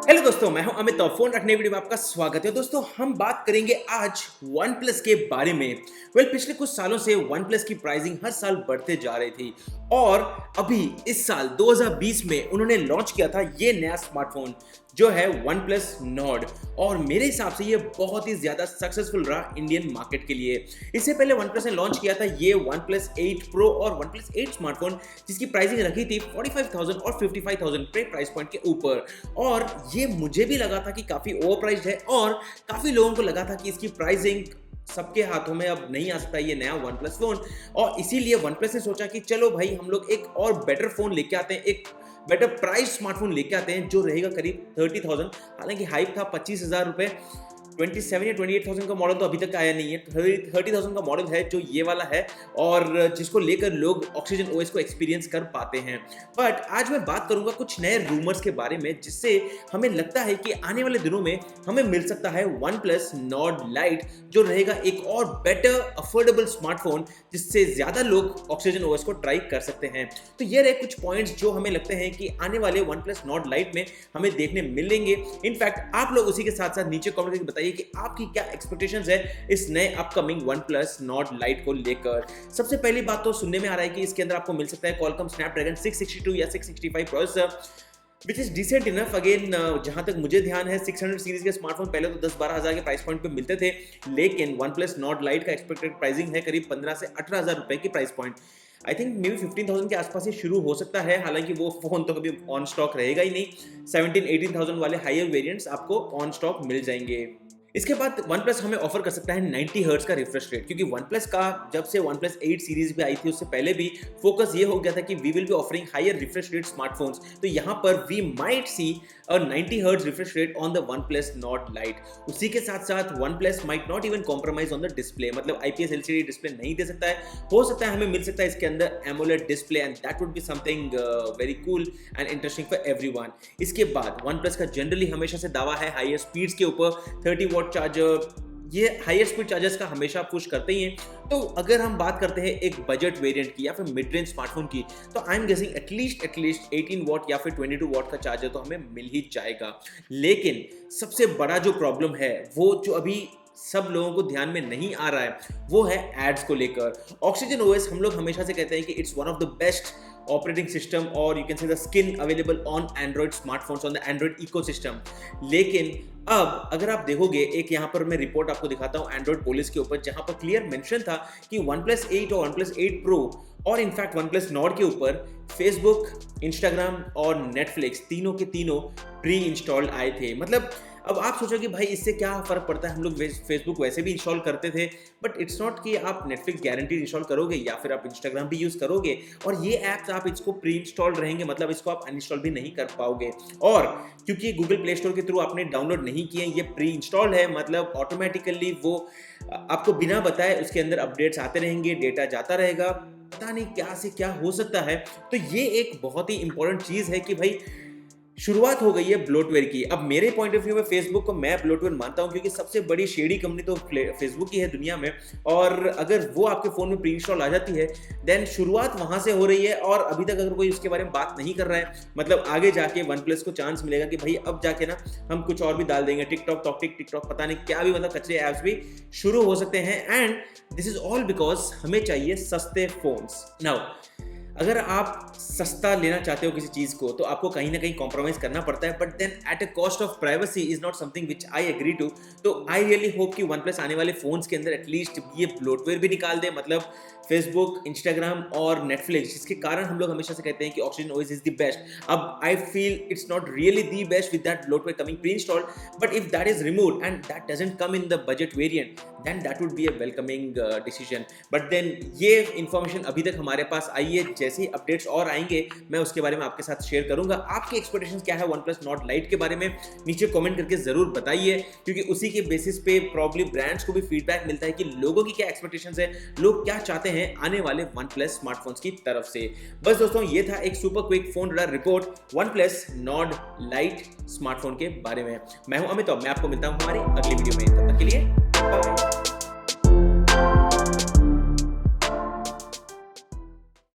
Hello दोस्तों, मैं हूं अमित और फोन रखने वीडियो में आपका स्वागत है। दोस्तों, हम बात करेंगे आज वन प्लस के बारे में। पिछले कुछ सालों से वन प्लस की प्राइसिंग हर साल बढ़ते जा रही थी और अभी इस साल 2020 में उन्होंने लॉन्च किया था ये नया स्मार्टफोन जो है वन प्लस नॉर्ड। और मेरे हिसाब से ये बहुत ही ज्यादा सक्सेसफुल रहा इंडियन मार्केट के लिए। इससे पहले वन प्लस ने लॉन्च किया था ये वन प्लस 8 प्रो और वन प्लस 8 स्मार्टफोन, जिसकी प्राइसिंग रखी थी 45,000 और 55,000 पे प्राइस पॉइंट के ऊपर। और ये मुझे भी लगा था कि काफी ओवर प्राइस्ड है और काफी लोगों को लगा था कि इसकी प्राइसिंग सबके हाथों में अब नहीं आ सकता ये नया वन प्लस फोन। और इसीलिए वन प्लस ने सोचा कि चलो भाई, हम लोग एक और बेटर फोन लेके आते हैं, एक बेटर प्राइस स्मार्टफोन लेके आते हैं जो रहेगा करीब 30,000। हालांकि हाइप था 25,000 रुपए। 27 या 28,000 का मॉडल तो अभी तक आया नहीं है। 30,000 का मॉडल है जो ये वाला है और जिसको लेकर लोग ऑक्सीजन ओएस को एक्सपीरियंस कर पाते हैं। बट आज मैं बात करूंगा कुछ नए रूमर्स के बारे में, जिससे हमें लगता है कि आने वाले दिनों में हमें मिल सकता है वन प्लस नॉर्ड लाइट, जो रहेगा एक और बेटर अफोर्डेबल स्मार्टफोन जिससे ज्यादा लोग ऑक्सीजन ओएस को ट्राई कर सकते हैं। तो ये रहे कुछ पॉइंट्स जो हमें लगते हैं कि आने वाले वन प्लस नॉर्ड लाइट में हमें देखने मिलेंगे। इनफैक्ट आप लोग उसी के साथ साथ नीचे कमेंट करके बताइए कि आपकी क्या एक्सपेक्टेशंस है इस नए upcoming one plus Nord light को लेकर। सबसे पहली बात तो सुनने में आ रहा है कि इसके अंदर आपको मिल सकता है Qualcomm Snapdragon 662 या 665 processor, which is decent enough. Again, जहां तक मुझे ध्यान है 600 सीरीज के स्मार्टफोन पहले तो 10-12 हजार के प्राइस पॉइंट पे मिलते थे, लेकिन वन प्लस नॉर्ड लाइट का एक्सपेक्टेड प्राइसिंग है करीब 15 से 18,000 रुपए की price point. I think may be 15,000 के आसपास ही शुरू हो सकता है। हालांकि वो फोन तो कभी ऑन स्टॉक रहेगा ही नहीं। 17-18,000 वाले हायर वेरिएंट्स आपको ऑन स्टॉक मिल जाएंगे। इसके बाद OnePlus हमें ऑफर कर सकता है 90 हर्ट्ज का रिफ्रेश रेट, क्योंकि OnePlus का जब से OnePlus 8 सीरीज भी आई थी उससे पहले भी फोकस ये हो गया था कि we will be offering higher refresh rate smartphones. तो यहाँ पर we might see a 90 hertz refresh rate on the OnePlus Nord Lite. उसी के साथ साथ OnePlus might not even compromise on the display, मतलब IPS LCD डिस्प्ले नहीं दे सकता है। हो सकता है हमें मिल सकता है इसके अंदर AMOLED display, and that would be something very cool and interesting for everyone. इसके बाद OnePlus का जनरली हमेशा से दावा है हायर स्पीड्स के ऊपर। 30 वॉट चार्जर, ये हायर स्पीड चार्जर्स का हमेशा पुश करते ही हैं। तो अगर हम बात करते हैं एक बजट वेरिएंट की या फिर मिड रेंज स्मार्टफोन की, तो I am guessing at least 18 what या फिर 22 वॉट का चार्जर तो हमें मिल ही जाएगा। लेकिन सबसे बड़ा जो प्रॉब्लम है, वो जो अभी सब लोगों को ध्यान में नहीं आ रहा है, वो है एड्स को लेकर। ऑक्सीजन ओएस हम लोग हमेशा से कहते हैं कि it's one of the best operating system और you can say the skin available on Android smartphones, on the Android ecosystem. लेकिन अब अगर आप देखोगे, एक यहाँ पर मैं रिपोर्ट आपको दिखाता हूँ एंड्रॉइड पुलिस के ऊपर, जहां पर क्लियर मेंशन था कि OnePlus 8 और OnePlus 8 Pro और इनफैक्ट OnePlus Nord के ऊपर फेसबुक, इंस्टाग्राम और नेटफ्लिक्स तीनों के तीनों प्री इंस्टॉल्ड आए थे। मतलब अब आप सोचो कि भाई इससे क्या फर्क पड़ता है, हम लोग फेसबुक वैसे भी इंस्टॉल करते थे, बट इट्स नॉट कि आप नेटफ्लिक्स गारंटीड इंस्टॉल करोगे या फिर आप इंस्टाग्राम भी यूज करोगे और ये ऐप्स आप इसको प्री इंस्टॉल्ड रहेंगे, मतलब इसको आप अनइंस्टॉल भी नहीं कर पाओगे। और क्योंकि गूगल प्ले स्टोर के थ्रू आपने डाउनलोड नहीं किए, ये प्री इंस्टॉल्ड है, मतलब ऑटोमेटिकली वो आपको बिना बताए उसके अंदर अपडेट्स आते रहेंगे, डेटा जाता रहेगा, पता नहीं क्या से क्या हो सकता है। तो ये एक बहुत ही इंपॉर्टेंट चीज है कि भाई शुरुआत हो गई है ब्लोटवेयर की। अब मेरे पॉइंट ऑफ व्यू में फेसबुक को मैं ब्लोटवेयर मानता हूं, क्योंकि सबसे बड़ी शेडी कंपनी तो फेसबुक ही है दुनिया में, और अगर वो आपके फोन में प्री इंस्टॉल आ जाती है देन शुरुआत वहां से हो रही है। और अभी तक अगर कोई उसके बारे में बात नहीं कर रहा है, मतलब आगे जाके OnePlus को चांस मिलेगा कि भाई अब जाके ना हम कुछ और भी डाल देंगे, टिकटॉक पता नहीं क्या भी, मतलब कचरे ऐप्स भी शुरू हो सकते हैं। And this is all because हमें चाहिए सस्ते फोन्स। नाउ अगर आप सस्ता लेना चाहते हो किसी चीज को, तो आपको कहीं ना कहीं कॉम्प्रोमाइज करना पड़ता है, but then at a cost of privacy is not something which I agree to. तो आई रियली होप कि OnePlus आने वाले फोन्स के अंदर एटलीस्ट ये ब्लोटवेयर भी निकाल दे, मतलब फेसबुक, इंस्टाग्राम और नेटफ्लिक्स, जिसके कारण हम लोग हमेशा से कहते हैं कि oxygen OS is the best. अब I feel it's not really the best with that bloatware coming pre installed, but if that is removed and that doesn't come in the budget variant, then that would be a welcoming decision. But then ये information अभी तक हमारे पास आई है, जैसे ही updates और आएंगे मैं उसके बारे में आपके साथ शेयर करूंगा। आपकी एक्सपेक्टेशंस क्या है OnePlus नॉर्ड लाइट के बारे में, नीचे कमेंट करके जरूर बताइए, क्योंकि उसी के बेसिस पे प्रॉब्ली ब्रांड्स को भी फीडबैक मिलता है कि लोगों की क्या एक्सपेक्टेशंस है, लोग क्या चाहते हैं आने वाले OnePlus स्मार्टफोन्स की तरफ से। बस दोस्तों, ये था एक super quick phone radar report OnePlus Nord light smartphone के बारे में। मैं हूं अमित और मैं आपको मिलता हूं हमारी अगली वीडियो में। तब तक के लिए बाय।